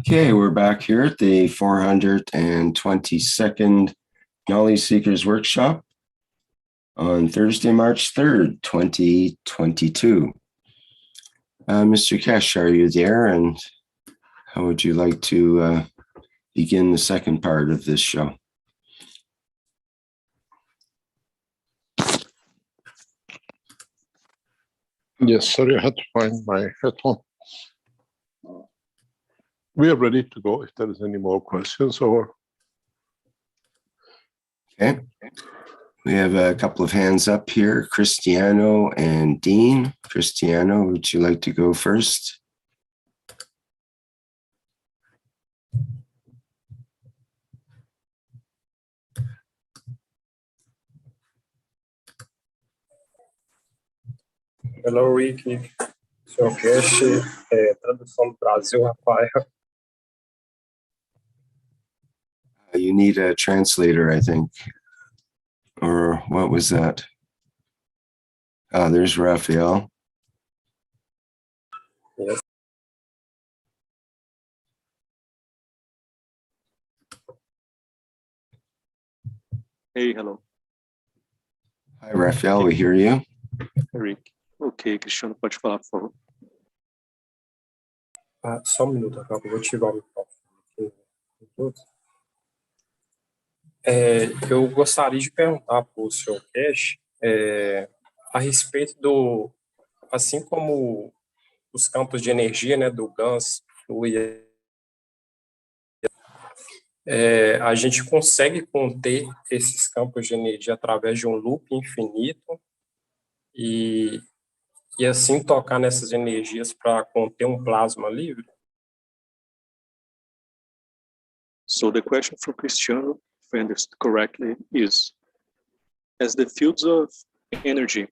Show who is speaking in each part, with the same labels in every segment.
Speaker 1: Okay, we're back here at the 422nd Knowledge Seekers Workshop on Thursday, March 3rd, 2022. Mr. Kesh, are you there? And how would you like to begin the second part of this show?
Speaker 2: Yes, sorry, I had to find my headphone. We are ready to go if there is any more questions or...
Speaker 1: Okay. We have a couple of hands up here, Cristiano and Dean. Cristiano, would you like to go first?
Speaker 3: Hello, Rick. Sr. Cash, tradução do Brasil, Rafael.
Speaker 1: You need a translator, I think. Or what was that? There's Raphael.
Speaker 3: Yes.
Speaker 4: Hey, hello.
Speaker 1: Hi, Raphael, we hear you.
Speaker 4: Rick. Ok, Cristiano, pode falar, por favor.
Speaker 3: Só um minuto, Rafael, eu vou ativar o microfone aqui. Eu gostaria de perguntar para o Sr. Cash a respeito do, assim como os campos de energia, né, do GANS, flui, a gente consegue conter esses campos de energia através de um loop infinito e assim tocar nessas energias para conter um plasma livre?
Speaker 4: So the question from Cristiano, if I understood correctly, is as the fields of energy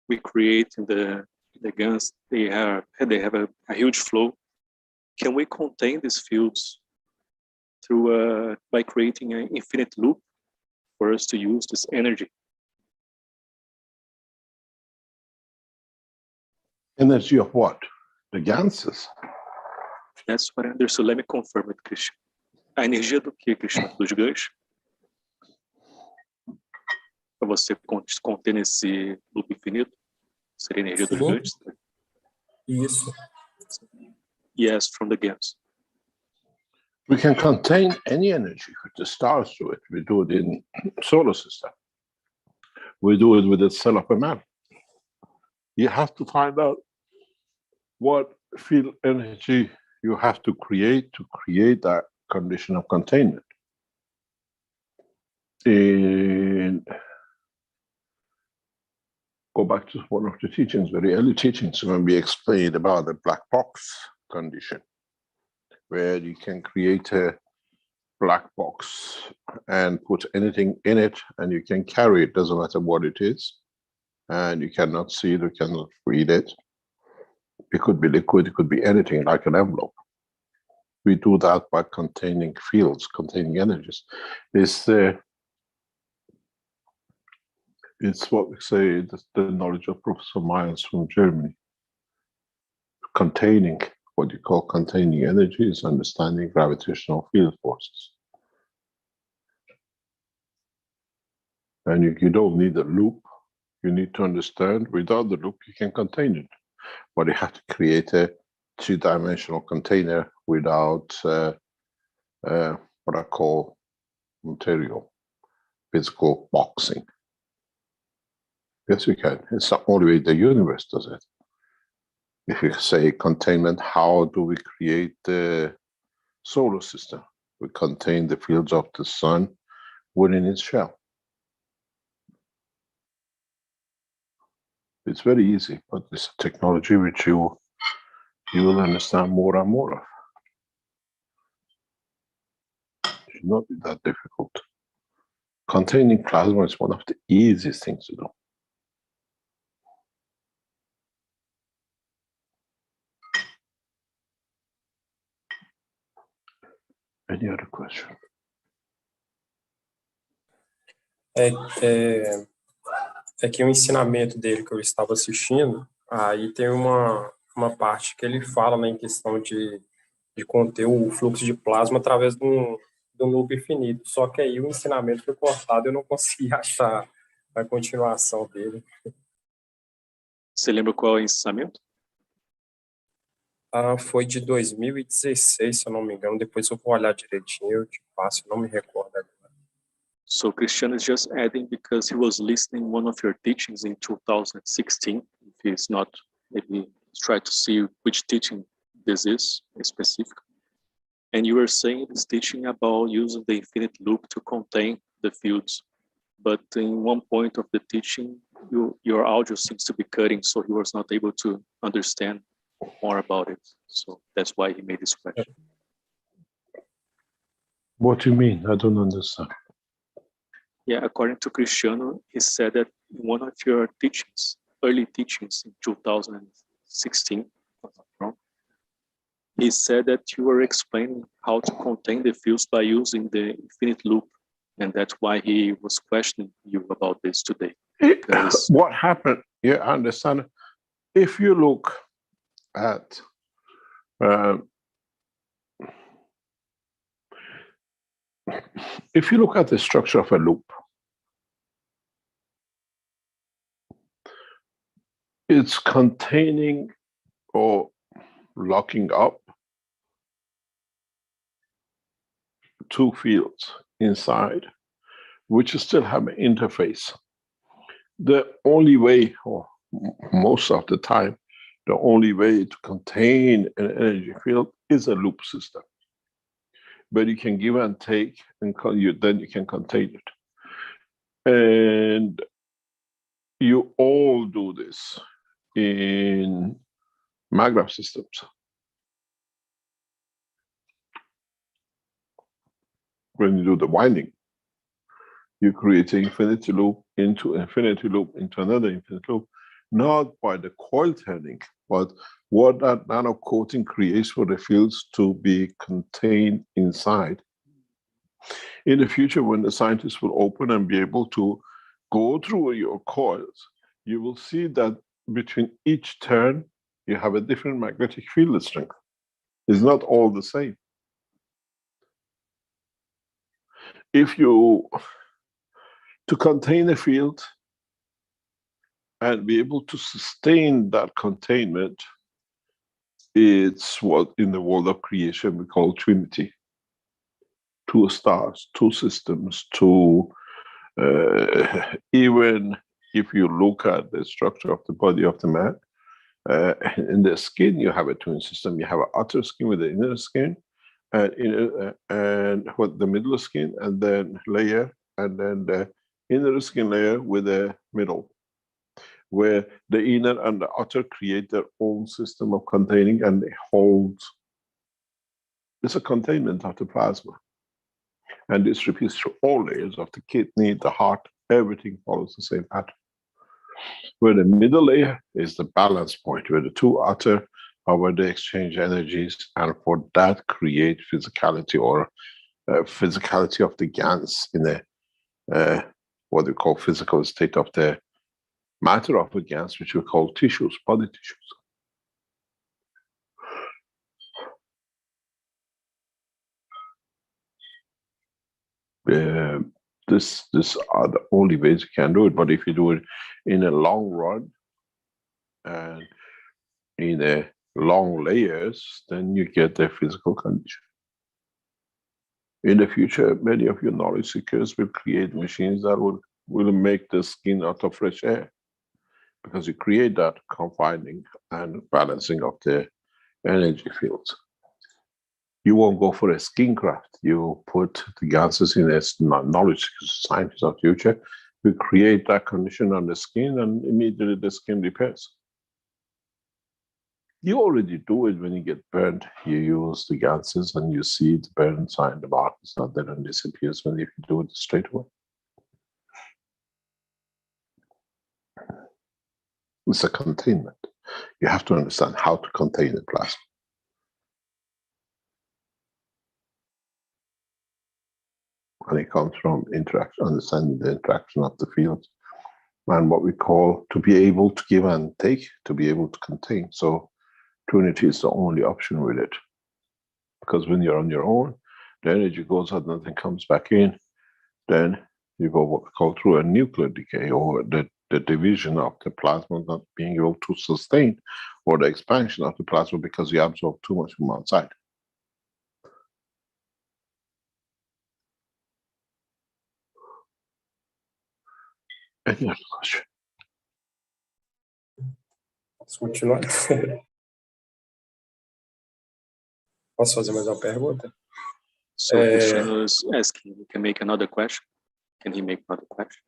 Speaker 4: we create in the GANs, they have a huge flow. Can we contain these fields through by creating an infinite loop for us to use this energy?
Speaker 2: Energy of what? The ganses?
Speaker 4: That's what I understood. Let me confirm it, Christian. A energia do que, Cristiano? Dos GANs? Para você conter nesse loop infinito? Seria a energia dos GANs?
Speaker 3: Isso.
Speaker 4: Yes, from the GANs.
Speaker 2: We can contain any energy with the stars do it. We do it in solar system. We do it with the cell of a man. You have to find out what field energy you have to create that condition of containment. And go back to one of the teachings, very early teachings, when we explained about the black box condition, where you can create a black box and put anything in it and you can carry it, doesn't matter what it is, and you cannot see it, you cannot read it. It could be liquid, it could be anything, like an envelope. We do that by containing fields, containing energies. It's what we say, the knowledge of Professor Myers from Germany. Containing, what you call containing energy is understanding gravitational field forces. And you don't need a loop. You need to understand, without the loop, you can contain it. But you have to create a two-dimensional container without what I call material, physical boxing. Yes, you can. It's not only way the universe does it. If you say containment, how do we create the solar system? We contain the fields of the sun within its shell. It's very easy, but it's a technology which you will understand more and more of. It should not be that difficult. Containing plasma is one of the easiest things to do. Any other question?
Speaker 3: É que o ensinamento dele que eu estava assistindo, aí tem uma parte que ele fala, né, em questão de de conter o fluxo de plasma através de um loop infinito. Só que aí o ensinamento foi cortado, eu não consegui achar a continuação dele.
Speaker 4: Você lembra qual é o ensinamento?
Speaker 3: Foi de 2016, se eu não me engano. Depois eu vou olhar direitinho, eu te passo, eu não me recordo agora.
Speaker 4: So Cristiano is just adding because he was listening one of your teachings in 2016. If he's not, maybe try to see which teaching this is specific. And you were saying this teaching about using the infinite loop to contain the fields. But in one point of the teaching, your audio seems to be cutting, so he was not able to understand more about it. So that's why he made this question.
Speaker 2: What do you mean? I don't understand.
Speaker 4: Yeah, according to Cristiano, he said that in one of your teachings, early teachings in 2016, if I'm not wrong, he said that you were explaining how to contain the fields by using the infinite loop. And that's why he was questioning you about this today.
Speaker 2: What happened? Yeah, I understand. If you look at the structure of a loop, it's containing or locking up two fields inside, which still have an interface. The only way, or most of the time, the only way to contain an energy field is a loop system. But you can give and take, and then you can contain it. And you all do this in maglev systems. When you do the winding, you create an infinity loop into infinity loop into another infinity loop, not by the coil turning, but what that nano coating creates for the fields to be contained inside. In the future, when the scientists will open and be able to go through your coils, you will see that between each turn, you have a different magnetic field strength. It's not all the same. To contain a field and be able to sustain that containment, it's what in the world of creation we call Trinity. Two stars, two systems, even if you look at the structure of the body of the man, in the skin you have a twin system. You have an outer skin with the inner skin, and what the middle skin, and then layer, and then the inner skin layer with the middle, where the inner and the outer create their own system of containing, and they hold. It's a containment of the plasma. And this repeats through all layers of the kidney, the heart, everything follows the same pattern. Where the middle layer is the balance point, where the two outer are where they exchange energies, and for that create physicality, or physicality of the gans in a what we call physical state of the matter of the gans, which we call tissues, body tissues. This are the only ways you can do it, but if you do it in a long run and in a long layers, then you get the physical condition. In the future, many of your knowledge seekers will create machines that will make the skin out of fresh air, because you create that confining and balancing of the energy fields. You won't go for a skin craft. You put the gases in as knowledge scientists of the future. We create that condition on the skin, and immediately the skin repairs. You already do it when you get burned. You use the gases and you see the burn sign, the mark is not there and disappears when if you do it straight away. It's a containment. You have to understand how to contain the plasma. And it comes from interaction, understanding the interaction of the fields, and what we call to be able to give and take, to be able to contain. So Trinity is the only option with it. Because when you're on your own, the energy goes out and then comes back in. Then you go what we call through a nuclear decay, or the division of the plasma not being able to sustain, or the expansion of the plasma because you absorb too much from outside. Any other question?
Speaker 3: Posso continuar? Posso fazer mais uma pergunta?
Speaker 4: So Cristiano is asking, he can make another question? Can he make another question?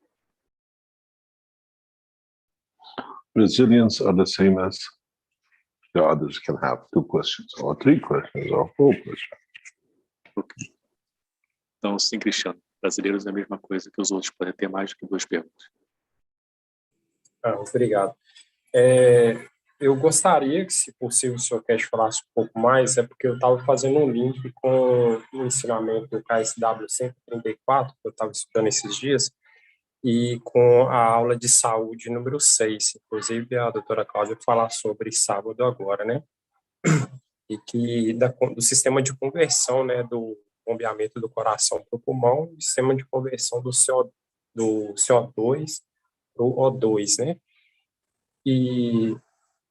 Speaker 2: Brazilians are the same as the others, can have 2 questions, or 3 questions, or 4 questions.
Speaker 4: Okay. Então, sim, Cristiano, brasileiros é a mesma coisa que os outros, podem ter mais do que 2 perguntas.
Speaker 3: Obrigado. Eu gostaria que, se possível, o senhor Cash falasse um pouco mais, porque eu estava fazendo um link com o ensinamento do KSW 134, que eu estava estudando esses dias, e com a aula de saúde número 6. Inclusive, a doutora Cláudia falar sobre sábado agora, né? E que do sistema de conversão, né, do bombeamento do coração para o pulmão, e sistema de conversão do CO2 para o O2, né? E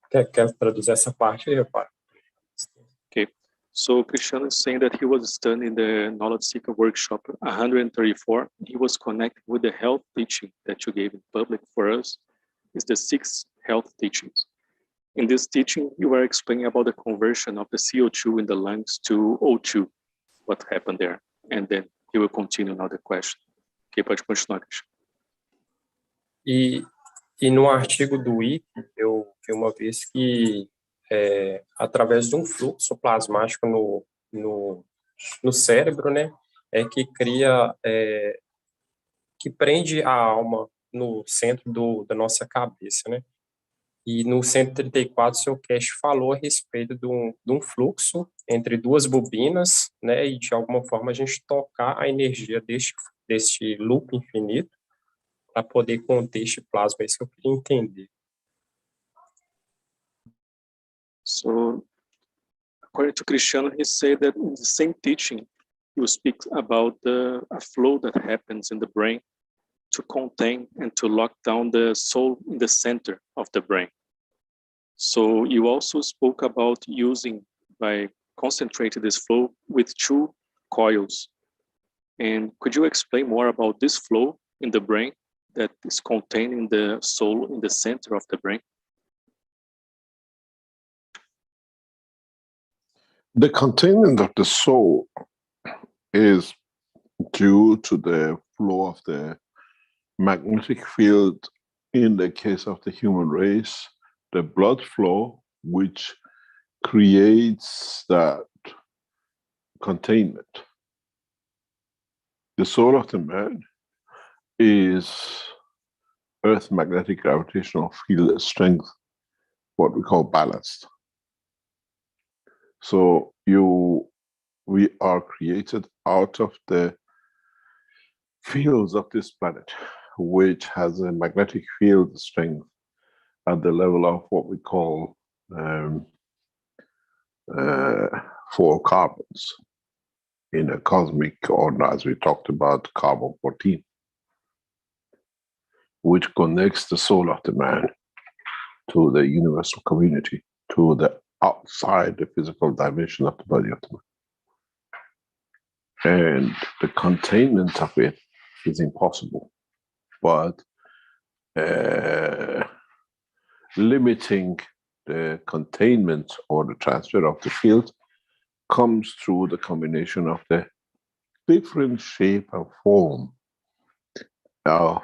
Speaker 3: quer traduzir essa parte aí, rapaz?
Speaker 4: Okay. So Cristiano is saying that he was studying the Knowledge Seeker Workshop 134. He was connected with the health teaching that you gave in public for us. It's the 6 health teachings. In this teaching, you were explaining about the conversion of the CO2 in the lungs to O2, what happened there. And then he will continue now the question. Okay, pode continuar, Cristiano.
Speaker 3: E no artigo do Wiki, eu vi uma vez que, através de um fluxo plasmático no cérebro, né, que cria, que prende a alma no centro da nossa cabeça, né? E no 134, o seu Cash falou a respeito de um fluxo entre 2 bobinas, né, e de alguma forma a gente tocar a energia deste loop infinito para poder conter este plasma. É isso que eu queria entender.
Speaker 4: So, according to Cristiano, he said that in the same teaching, you speak about a flow that happens in the brain to contain and to lock down the soul in the center of the brain. So you also spoke about using, by concentrating this flow with 2 coils. And could you explain more about this flow in the brain that is containing the soul in the center of the brain?
Speaker 2: The containment of the soul is due to the flow of the magnetic field in the case of the human race, the blood flow, which creates that containment. The soul of the man is Earth magnetic gravitational field strength, what we call balanced. So we are created out of the fields of this planet, which has a magnetic field strength at the level of what we call 4 carbons in a cosmic order, as we talked about, carbon-14, which connects the soul of the man to the universal community, to the outside the physical dimension of the body of the man. And the containment of it is impossible, but limiting the containment or the transfer of the field comes through the combination of the different shape and form of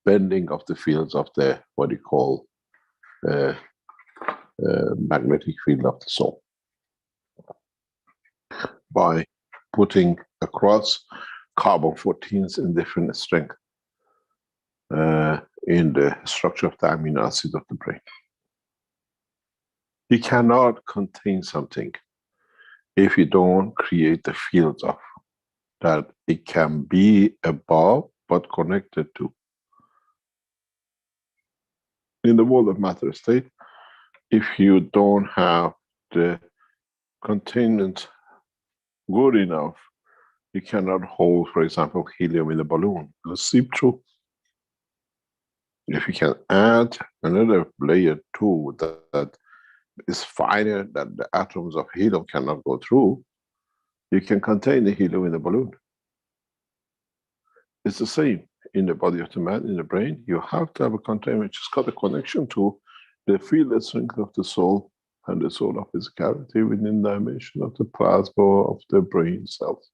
Speaker 2: bending of the fields of the, what you call, magnetic field of the soul, by putting across carbon-14s in different strength in the structure of the amino acid of the brain. You cannot contain something if you don't create the fields of that it can be above but connected to. In the world of matter state, if you don't have the containment good enough, you cannot hold, for example, helium in a balloon. It'll seep through. If you can add another layer too that is finer than the atoms of helium cannot go through, you can contain the helium in the balloon. It's the same in the body of the man, in the brain. You have to have a container which has got a connection to the field strength of the soul and the soul of physicality within the dimension of the plasma of the brain cells.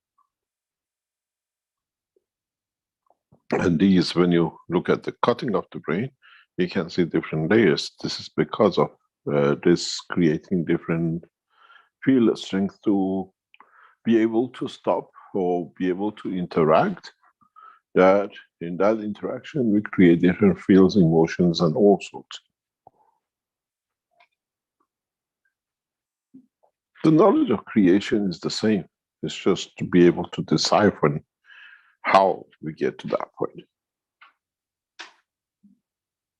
Speaker 2: And these, when you look at the cutting of the brain, you can see different layers. This is because of this creating different field strength to be able to stop or be able to interact. That in that interaction, we create different fields, emotions, and all sorts. The knowledge of creation is the same. It's just to be able to decipher how we get to that point.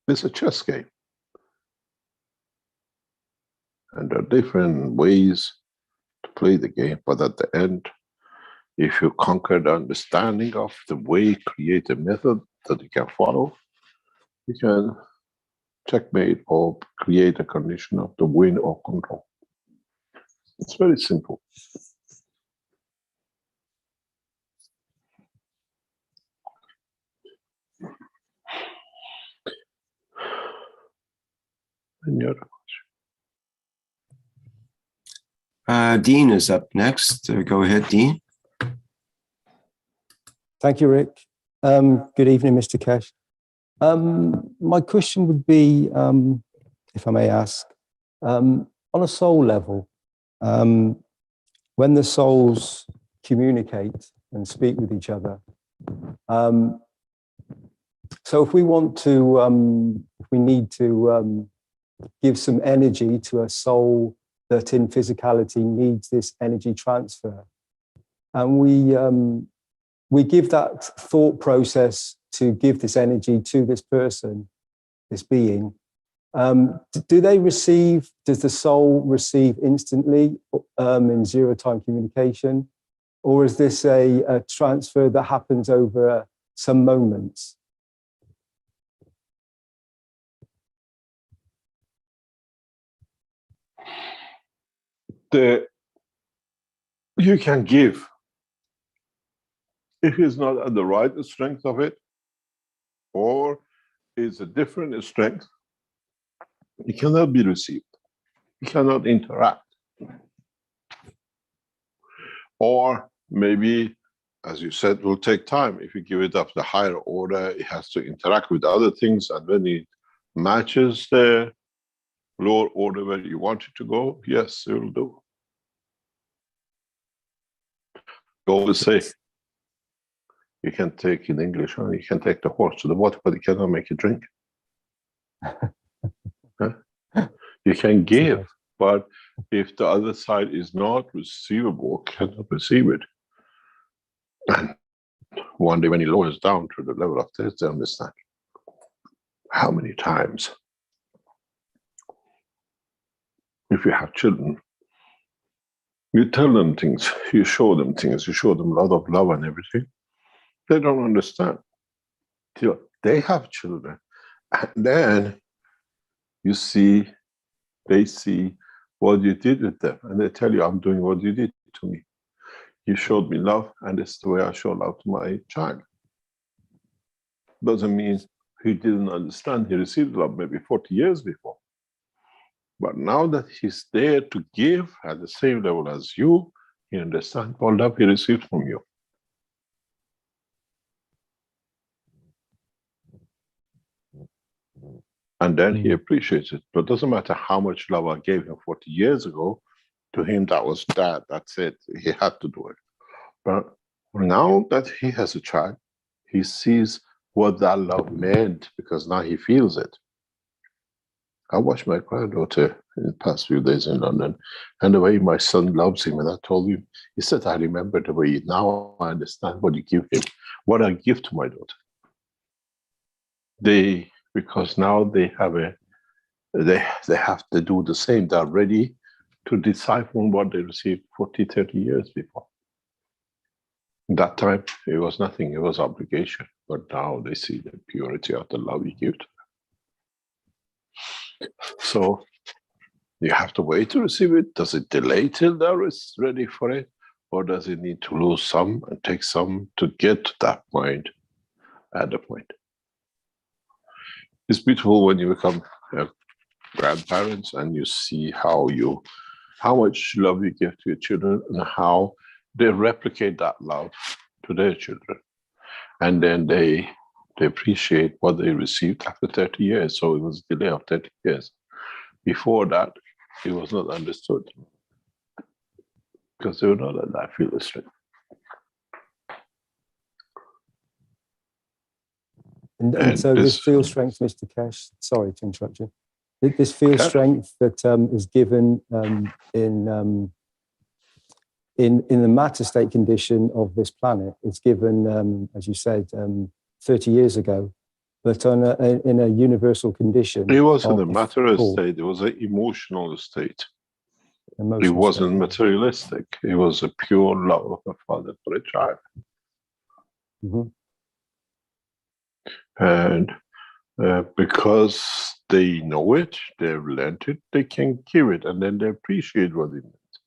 Speaker 2: It's a chess game. And there are different ways to play the game, but at the end, if you conquer the understanding of the way, create a method that you can follow, you can checkmate or create a condition of the win or control. It's very simple. Any other question?
Speaker 1: Dean is up next. Go ahead, Dean.
Speaker 5: Thank you, Rick. Good evening, Mr. Keshe. My question would be, if I may ask, on a soul level, when the souls communicate and speak with each other, so if we want to, if we need to give some energy to a soul that in physicality needs this energy transfer, and we give that thought process to give this energy to this person, this being, do they receive, does the soul receive instantly in zero-time communication? Or is this a transfer that happens over some moments?
Speaker 2: You can give. If it's not at the right strength of it, or is a different strength, it cannot be received. You cannot interact. Or maybe, as you said, it will take time. If you give it up the higher order, it has to interact with other things, and when it matches the lower order where you want it to go, yes, it will do. You always say, you can take, in English, you can take the horse to the water, but you cannot make it drink. You can give, but if the other side is not receivable, cannot receive it. And one day when he lowers down to the level of this, they understand. How many times, if you have children, you tell them things, you show them things, you show them a lot of love and everything, they don't understand. Till they have children, and then you see, they see what you did with them, and they tell you, I'm doing what you did to me. You showed me love, and this is the way I show love to my child. Doesn't mean he didn't understand. He received love maybe 40 years before. But now that he's there to give at the same level as you, he understands what love he received from you. And then he appreciates it. But it doesn't matter how much love I gave him 40 years ago, to him that was that, that's it. He had to do it. But now that he has a child, he sees what that love meant, because now he feels it. I watched my granddaughter in the past few days in London, and the way my son loves him, and I told him, he said, I remember the way, now I understand what you give him, what I give to my daughter. Because now they have they have to do the same. They're ready to decipher what they received 40, 30 years before. That time, it was nothing, it was obligation. But now they see the purity of the love you give to them. So you have to wait to receive it. Does it delay till they're ready for it? Or does it need to lose some and take some to get to that point at the point? It's beautiful when you become grandparents and you see how much love you give to your children and how they replicate that love to their children. And then they appreciate what they received after 30 years. So it was a delay of 30 years. Before that, it was not understood because they were not at that field of strength.
Speaker 5: And so this field strength, Mr. Kesh, sorry to interrupt you. This field strength that is given in the matter state condition of this planet, it's given, as you said, 30 years ago, but in a universal condition.
Speaker 2: It wasn't a matter state, it was an emotional state. It wasn't materialistic. It was a pure love of a father for a child.
Speaker 5: Mm-hmm.
Speaker 2: And because they know it, they've learned it, they can give it, and then they appreciate what it means.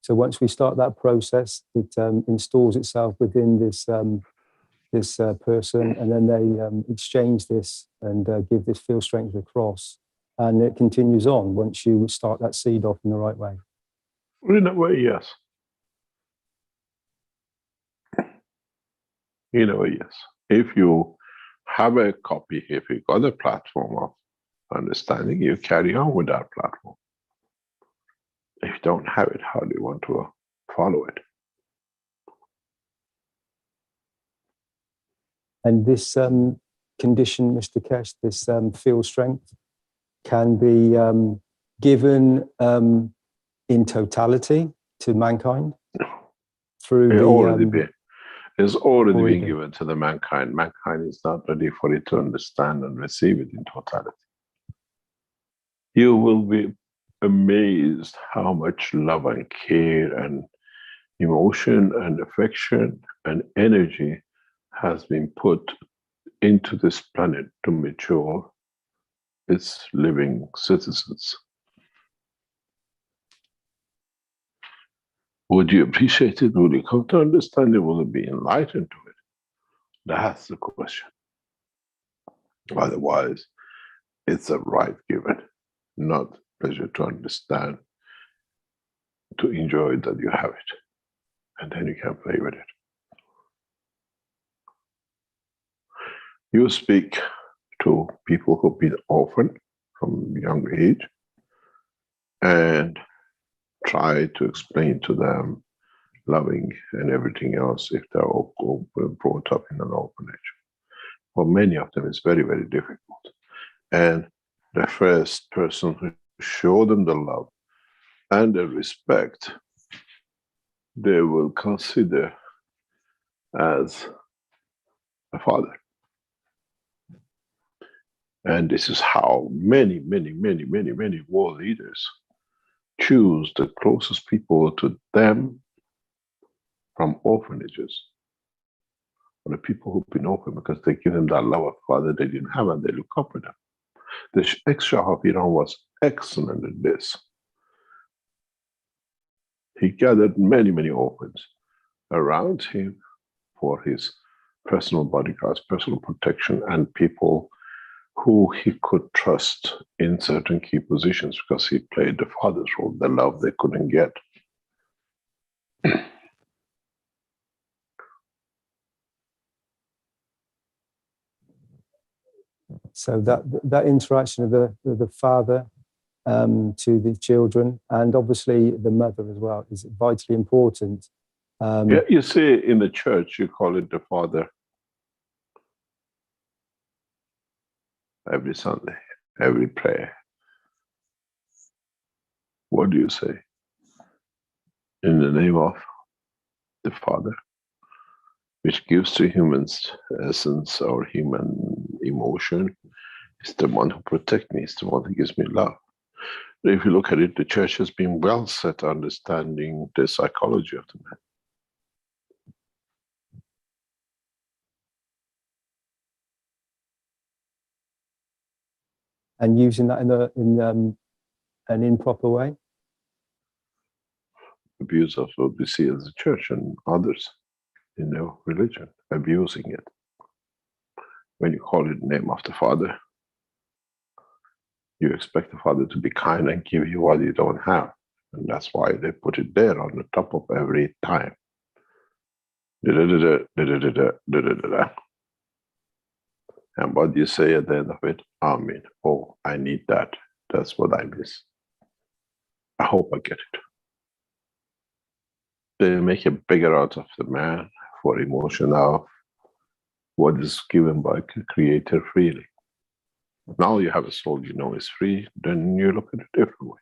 Speaker 5: So once we start that process, it installs itself within this person, and then they exchange this and give this field strength across, and it continues on once you start that seed off in the right way.
Speaker 2: In a way, yes. In a way, yes. If you have a copy, if you got a platform of understanding, you carry on with that platform. If you don't have it, how do you want to follow it?
Speaker 5: And this condition, Mr. Kesh, this field strength can be given in totality to mankind through
Speaker 2: it's already been given to the mankind. Mankind is not ready for it to understand and receive it in totality. You will be amazed how much love and care and emotion and affection and energy has been put into this planet to mature its living citizens. Would you appreciate it? Would you come to understand it? Will it be enlightened to it? That's the question. Otherwise, it's a right given, not pleasure to understand, to enjoy that you have it. And then you can play with it. You speak to people who've been orphaned from a young age and try to explain to them loving and everything else if they're brought up in an orphanage. For many of them, it's very, very difficult. And the first person who showed them the love and the respect, they will consider as a father. And this is how many world leaders choose the closest people to them from orphanages, or the people who've been orphaned, because they give them that love of father they didn't have and they look up for them. The ex-Shah of Iran was excellent at this. He gathered many orphans around him for his personal bodyguards, personal protection, and people who he could trust in certain key positions because he played the father's role, the love they couldn't get.
Speaker 5: So that interaction of the father to the children, and obviously the mother as well, is vitally important.
Speaker 2: Yeah, you see, in the church, you call it the father. Every Sunday, every prayer. What do you say? In the name of the Father, which gives to humans essence or human emotion. It's the one who protects me. It's the one who gives me love. If you look at it, the church has been well set understanding the psychology of the man.
Speaker 5: And using that in an improper way.
Speaker 2: Abuse of what we see as the church and others in their religion, abusing it. When you call it the name of the Father, you expect the Father to be kind and give you what you don't have. And that's why they put it there on the top of every time. And what you say at the end of it, Amen. Oh, I need that. That's what I miss. I hope I get it. They make a beggar out of the man for emotion of what is given by the Creator freely. Now you have a soul you know is free, then you look at it a different way.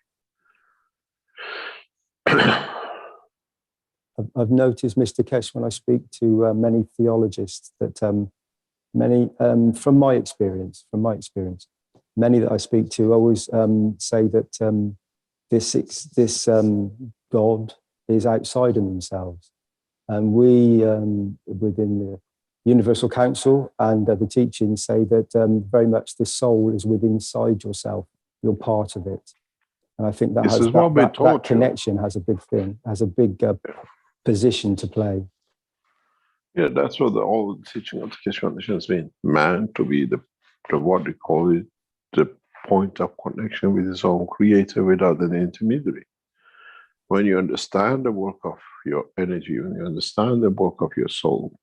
Speaker 5: I've noticed, Mr. Kesh, when I speak to many theologians, that many, from my experience, many that I speak to always say that this God is outside of themselves. And we, within the Universal Council and the teachings, say that very much the soul is within inside yourself. You're part of it. And I think that
Speaker 2: This
Speaker 5: has
Speaker 2: is what we
Speaker 5: that
Speaker 2: taught you.
Speaker 5: connection has a big thing, has a big position to play.
Speaker 2: Yeah, that's what all the teaching of the Keshe Foundation has been. Man to be the what we call it, the point of connection with his own Creator without an intermediary. When you understand the work of your energy, when you understand the work of your soul,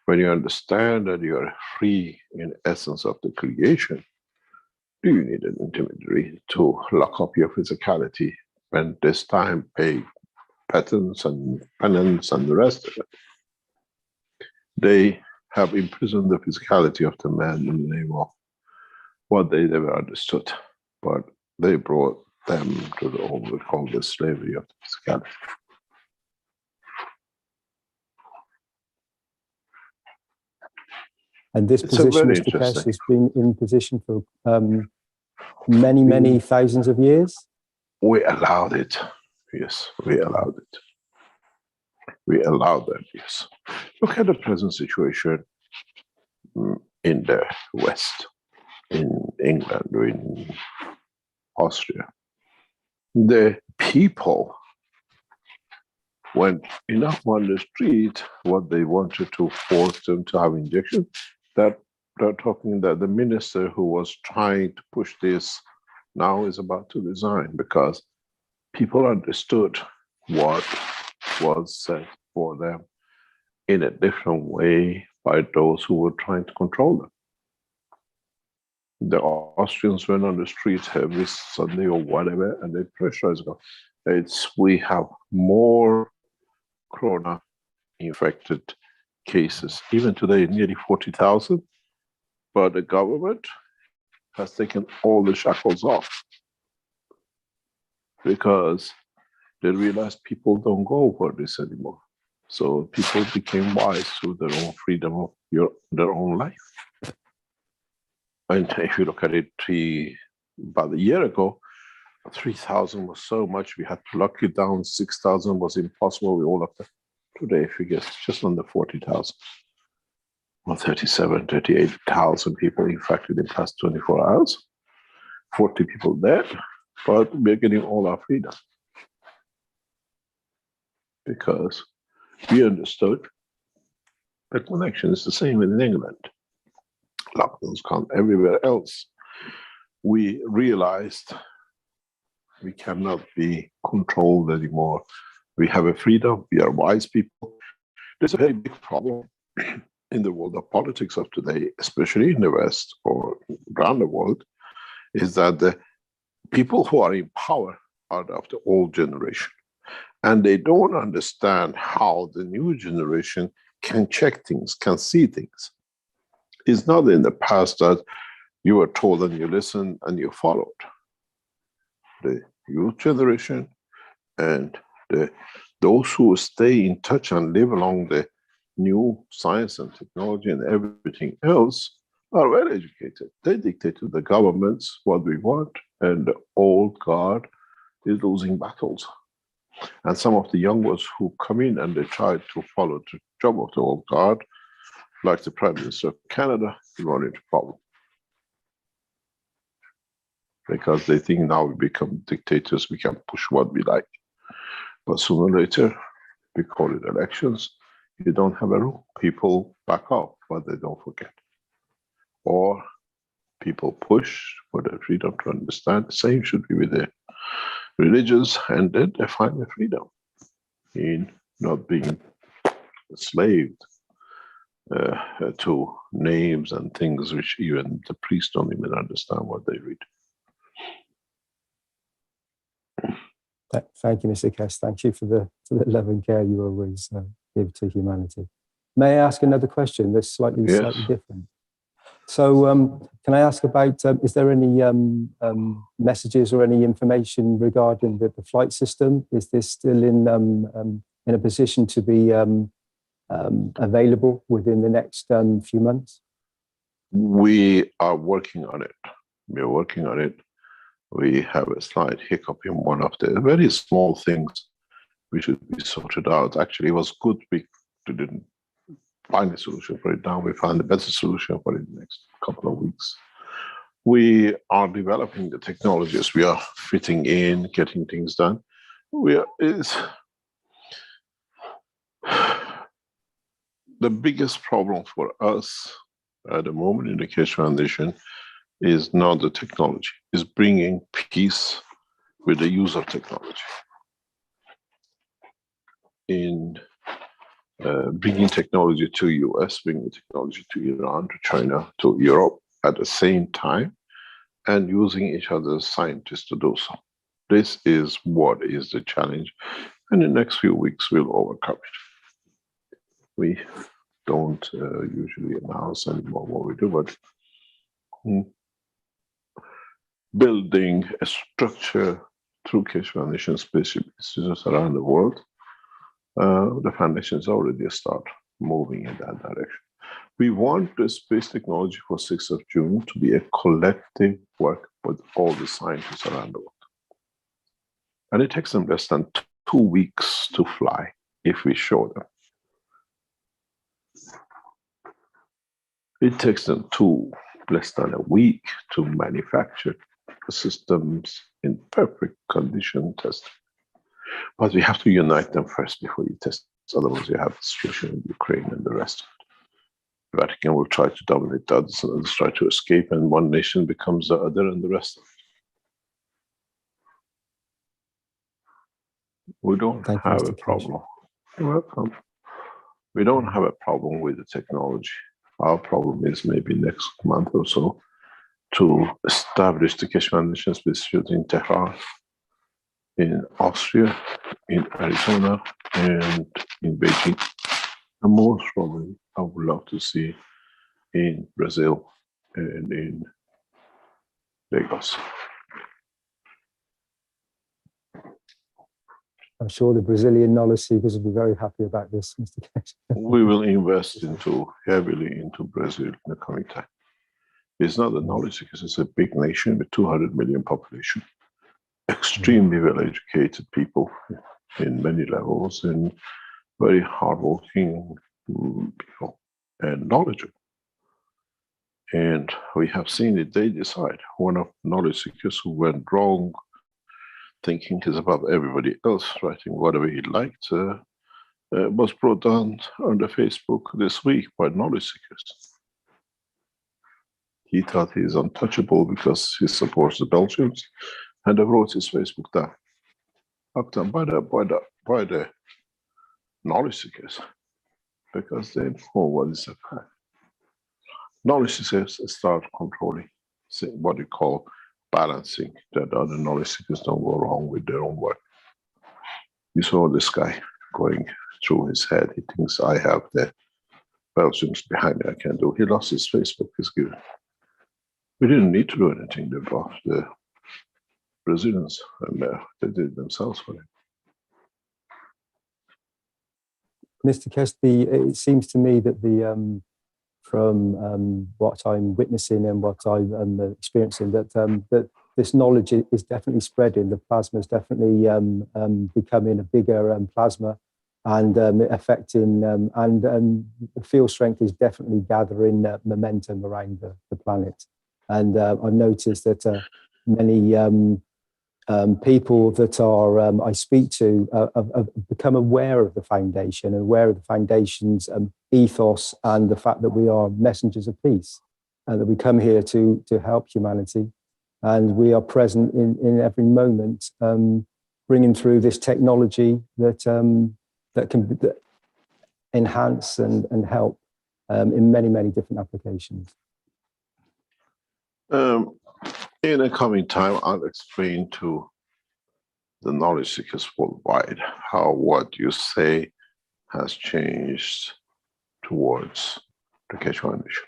Speaker 2: when you understand that you are free in essence of the creation, do you need an intermediary to lock up your physicality when this time pay patterns and penance and the rest of it? They have imprisoned the physicality of the man in the name of what they never understood, but they brought them to the what we call the slavery of the physicality.
Speaker 5: And this
Speaker 2: It's
Speaker 5: position,
Speaker 2: very
Speaker 5: Mr. Kesh,
Speaker 2: interesting.
Speaker 5: has been in position for many thousands of years.
Speaker 2: We allowed it. Yes, we allowed it. We allowed that, yes. Look at the present situation in the West, in England, in Austria. The people went enough on the street what they wanted to force them to have injection, that they're talking that the minister who was trying to push this now is about to resign because people understood what was said for them in a different way by those who were trying to control them. The Austrians went on the streets every Sunday or whatever, and they pressurized them. We have more corona infected cases. Even today, nearly 40,000, but the government has taken all the shackles off because they realized people don't go for this anymore. So people became wise to their own freedom of their own life. And if you look at it, about a year ago, 3,000 was so much, we had to lock it down. 6,000 was impossible. We all of that. Today, figures just under 40,000. Well, 37, 38,000 people infected in the past 24 hours. 40 people dead, but we're getting all our freedom. Because we understood the connection is the same in England. Lockdowns come everywhere else. We realized we cannot be controlled anymore. We have a freedom. We are wise people. There's a very big problem in the world of politics of today, especially in the West or around the world, is that the people who are in power are of the old generation. And they don't understand how the new generation can check things, can see things. It's not in the past that you were told and you listened and you followed. The youth generation and those who stay in touch and live along the new science and technology and everything else are well educated. They dictate to the governments what we want and the old guard is losing battles. And some of the young ones who come in and they try to follow the job of the old guard, like the Prime Minister of Canada, run into problem. Because they think now we become dictators, we can push what we like. But sooner or later, we call it elections, you don't have a rule. People back off, but they don't forget. Or people push for their freedom to understand. The same should be with the religions, and then they find their freedom in not being enslaved to names and things which even the priests don't even understand what they read.
Speaker 5: Thank you, Mr. Kess. Thank you for the love and care you always give to humanity. May I ask another question that's slightly different? So can I ask about, is there any messages or any information regarding the flight system? Is this still in a position to be available within the next few months?
Speaker 2: We are working on it. We are working on it. We have a slight hiccup in one of the very small things which should be sorted out. Actually, it was good we didn't find a solution for it now. We found a better solution for it in the next couple of weeks. We are developing the technologies. We are fitting in, getting things done. The biggest problem for us at the moment in the Keshe Foundation is not the technology, is bringing peace with the use of technology. In bringing technology to US, bringing technology to Iran, to China, to Europe at the same time, and using each other's scientists to do so. This is what is the challenge, and in the next few weeks we'll overcome it. We don't usually announce anymore what we do, but building a structure through Keshe Foundation Space Institutes around the world, the foundation is already a start moving in that direction. We want the space technology for 6th of June to be a collective work with all the scientists around the world. And it takes them less than 2 weeks to fly if we show them. It takes them less than a week to manufacture the systems in perfect condition testing. But we have to unite them first before you test. Otherwise, you have the situation in Ukraine and the rest of it. The Vatican will try to dominate the others, and others try to escape, and one nation becomes the other and the rest of it. We don't have a problem. You're welcome. We don't have a problem with the technology. Our problem is maybe next month or so to establish the Keshe Foundation Space Institute in Tehran, in Austria, in Arizona, and in Beijing. And most probably, I would love to see in Brazil and in Lagos.
Speaker 5: I'm sure the Brazilian knowledge seekers will be very happy about this, Mr. Kess.
Speaker 2: We will invest heavily into Brazil in the coming time. It's not the knowledge seekers, it's a big nation with 200 million population. Extremely well-educated people in many levels, and very hardworking people and knowledgeable. And we have seen it, they decide. One of the knowledge seekers who went wrong, thinking he's above everybody else, writing whatever he liked, was brought down on the Facebook this week by knowledge seekers. He thought he's untouchable because he supports the Belgians, and they wrote his Facebook down. Knocked down by the knowledge seekers, because they know what is a fact. Knowledge seekers start controlling what you call balancing, that other knowledge seekers don't go wrong with their own work. You saw this guy going through his head. He thinks I have the Belgians behind me, I can do. He lost his Facebook, he's given. We didn't need to do anything. They brought the Brazilians, and they did it themselves for him.
Speaker 5: Mr. Kess, it seems to me that from what I'm witnessing and what I'm experiencing, that this knowledge is definitely spreading. The plasma is definitely becoming a bigger plasma, and affecting, and the field strength is definitely gathering momentum around the planet. And I've noticed that many people that I speak to have become aware of the foundation, and aware of the foundation's ethos, and the fact that we are messengers of peace, and that we come here to help humanity, and we are present in every moment, bringing through this technology that can enhance and help in many, many different applications.
Speaker 2: In the coming time, I'll explain to the knowledge seekers worldwide how what you say has changed towards the Keshe Foundation.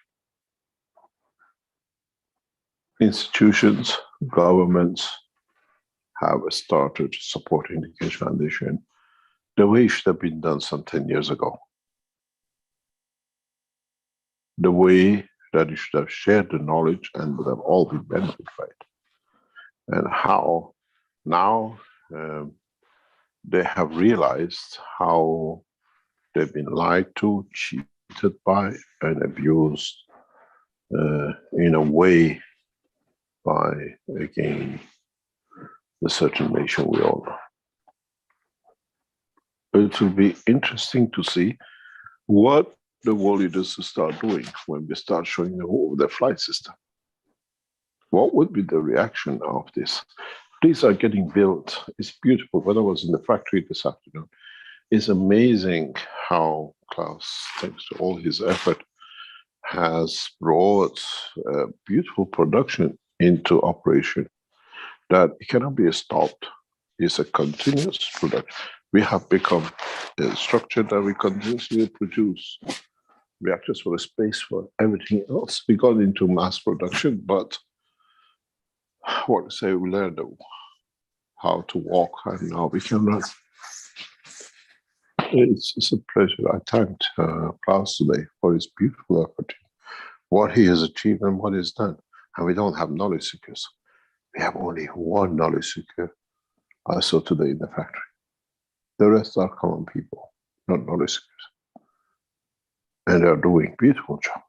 Speaker 2: Institutions, governments have started supporting the Keshe Foundation the way it should have been done some 10 years ago. The way that you should have shared the knowledge and would have all been benefited by it. And how now they have realized how they've been lied to, cheated by, and abused in a way by, again, the certain nation we all know. It will be interesting to see what the world leaders will start doing when we start showing the whole of their flight system. What would be the reaction of this? These are getting built. It's beautiful. When I was in the factory this afternoon, it's amazing how Klaus, thanks to all his effort, has brought beautiful production into operation that it cannot be stopped. It's a continuous production. We have become a structure that we continuously produce reactors for the space, for everything else. We got into mass production, but what to say, we learned how to walk, and now we can run. It's a pleasure. I thanked Klaus today for his beautiful effort, what he has achieved and what he's done. And we don't have knowledge seekers. We have only one knowledge seeker I saw today in the factory. The rest are common people, not knowledge seekers. And they are doing a beautiful job.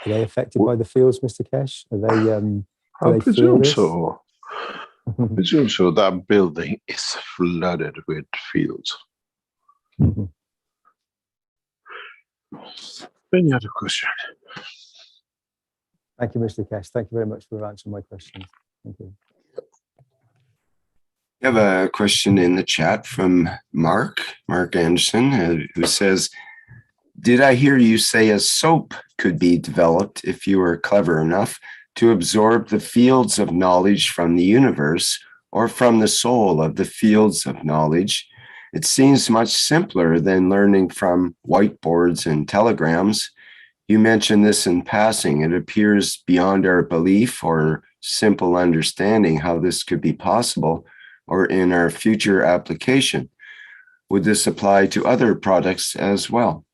Speaker 5: Are they affected by the fields, Mr. Keshe? Are they?
Speaker 2: I presume so. I presume so. That building is flooded with fields. Any other question?
Speaker 5: Thank you, Mr. Keshe. Thank you very much for answering my questions. Thank you.
Speaker 1: We have a question in the chat from Mark Anderson, who says, did I hear you say a soap could be developed if you were clever enough to absorb the fields of knowledge from the universe, or from the soul of the fields of knowledge? It seems much simpler than learning from whiteboards and telegrams. You mentioned this in passing. It appears beyond our belief or simple understanding how this could be possible, or in our future application. Would this apply to other products as well?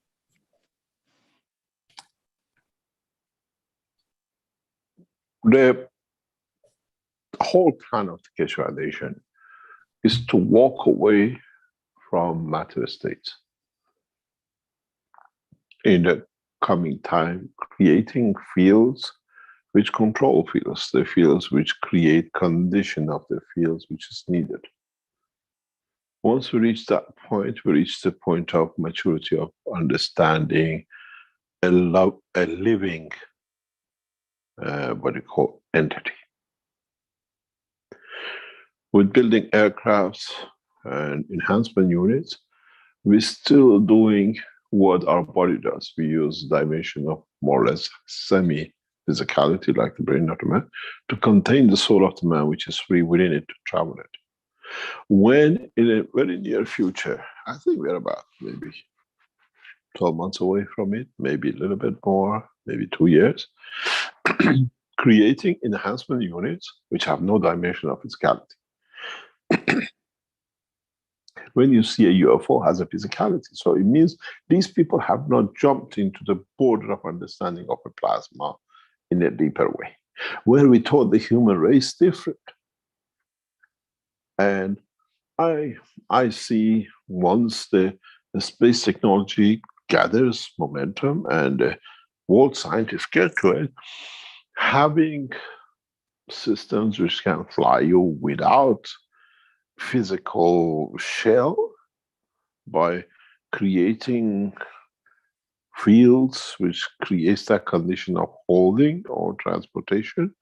Speaker 2: The whole plan of the Keshe Foundation is to walk away from matter states. In the coming time, creating fields which control fields, the fields which create condition of the fields which is needed. Once we reach that point, we reach the point of maturity of understanding a living, what you call entity. With building aircrafts and enhancement units, we're still doing what our body does. We use dimension of more or less semi-physicality, like the brain of the man, to contain the soul of the man, which is free within it to travel it. When in a very near future, I think we're about maybe 12 months away from it, maybe a little bit more, maybe 2 years, creating enhancement units which have no dimension of physicality. When you see a UFO has a physicality, so it means these people have not jumped into the border of understanding of a plasma in a deeper way, where we taught the human race different. And I see once the space technology gathers momentum and world scientists get to it, having systems which can fly you without physical shell by creating fields which creates that condition of holding or transportation,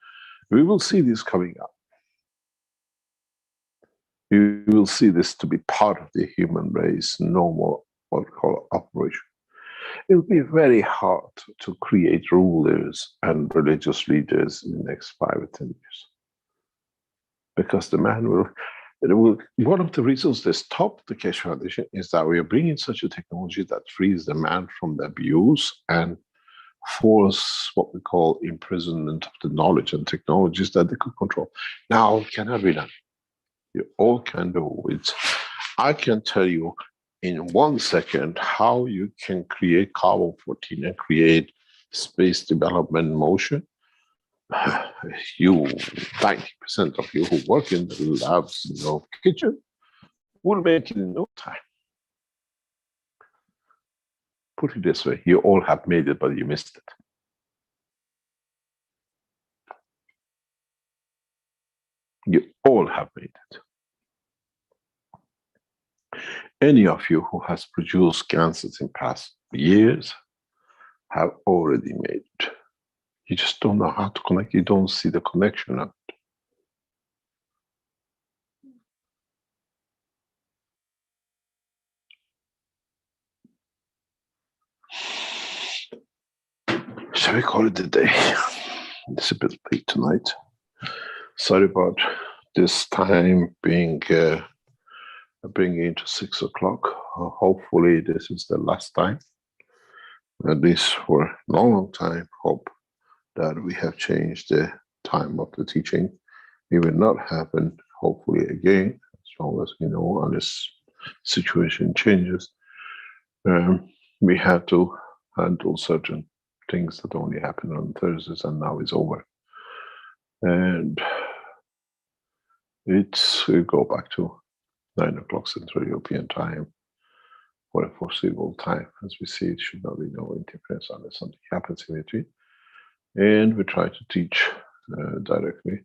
Speaker 2: we will see this coming up. You will see this to be part of the human race normal, what we call operation. It will be very hard to create rulers and religious leaders in the next 5 or 10 years. Because the man will, one of the reasons they stopped the Keshe Foundation is that we are bringing such a technology that frees the man from the abuse and force what we call imprisonment of the knowledge and technologies that they could control. Now it cannot be done. You all can do it. I can tell you in 1 second how you can create carbon-14 and create space development motion. You, 90% of you who work in the labs in your kitchen will make it in no time. Put it this way, you all have made it, but you missed it. You all have made it. Any of you who has produced cancers in past years have already made it. You just don't know how to connect. You don't see the connection of it. Shall we call it a day? It's a bit late tonight. Sorry about this time being bringing into 6 o'clock. Hopefully this is the last time, at least for a long time. Hope that we have changed the time of the teaching. It will not happen, hopefully, again, as long as we know, unless situation changes. We had to handle certain things that only happen on Thursdays, and now it's over. And we go back to 9 o'clock Central European time for a foreseeable time. As we see, it should not be no interference unless something happens in between. And we try to teach directly.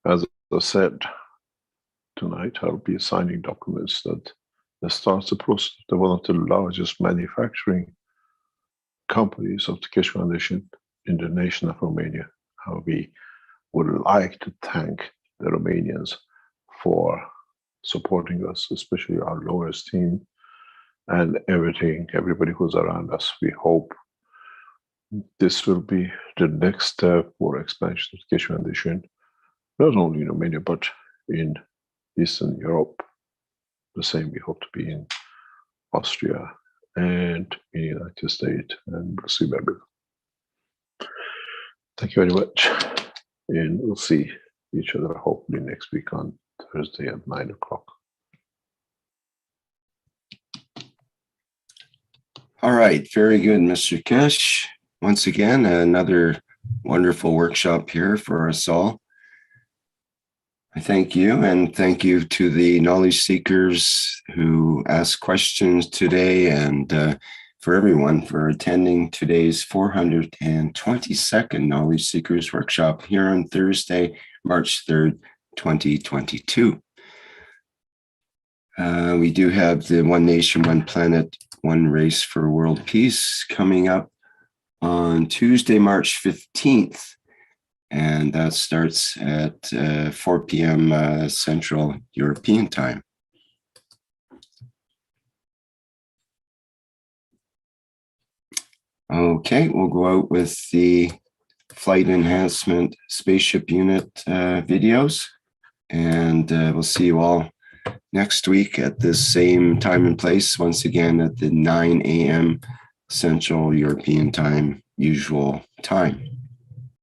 Speaker 2: As I said, tonight I'll be assigning documents that starts the process of one of the largest manufacturing companies of the Keshe Foundation in the nation of Romania. How we would like to thank the Romanians for supporting us, especially our lawyers team and everybody who's around us. We hope this will be the next step for expansion of the Keshe Foundation, not only in Romania, but in Eastern Europe. The same we hope to be in Austria and in the United States, and we'll see where we go. Thank you very much. And we'll see each other hopefully next week on Thursday at 9 o'clock.
Speaker 1: All right, very good, Mr. Keshe. Once again, another wonderful workshop here for us all. I thank you, and thank you to the knowledge seekers who asked questions today, and for everyone for attending today's 422nd Knowledge Seekers Workshop here on Thursday, March 3rd, 2022. We do have the One Nation, One Planet, One Race for World Peace coming up on Tuesday, March 15th. And that starts at 4 p.m. Central European time. Okay, we'll go out with the Flight Enhancement Spaceship Unit videos. And we'll see you all next week at this same time and place, once again at the 9 a.m. Central European time, usual time.